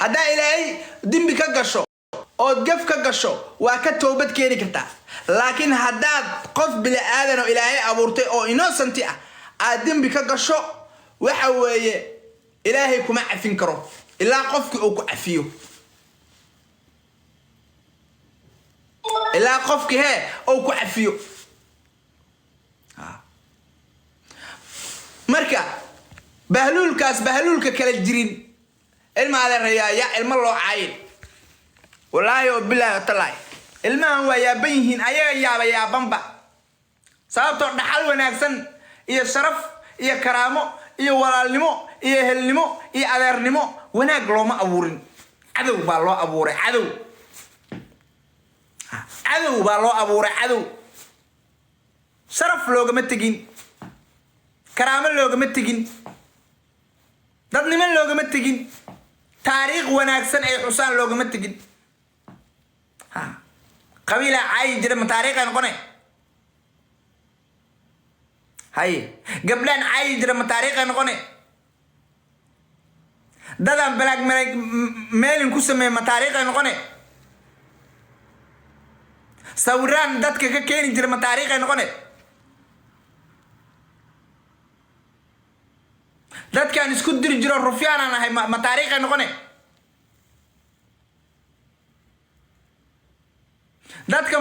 هذا إلهي دم كقشو أو تقف كقشو وكتوبت كيني كرتا لكن هذا قف بلا آذن إلهي أبورتي أو إنوسنتي دم كقشو وحوي إلهي كما عفين كرو إلا قفك أو كعفيو إلا قفك هي أو كعفيو مركا بهلولك كلا الجرين ilma adeer ya ilma loo caayil wallahi oo bilaa talaay ilmahan waa yaaban yihiin ayaga yaabanba sababtoo dhaxal wanaagsan iyo sharaf iyo karaamo iyo walaalnimo iyo helnimo iyo adeernimo wanaag looma abuurin cadow baa loo abuuray cadow baa loo abuuray cadow sharaf loogama tegin karaamo loogama tegin dadnimo loogama tegin تاريخ وناكسن أي حسان لو قمت تجد قبيلة عاي جرى من تاريخ نقولي هاي قبلان عاي جرى من تاريخ نقولي دادم بلاك ميل نكسم من تاريخ نقولي سوران داد كين جرى من تاريخ نقولي دad كان isku diri jiro rufyaan aan ahay ma taariikh noqonay dadka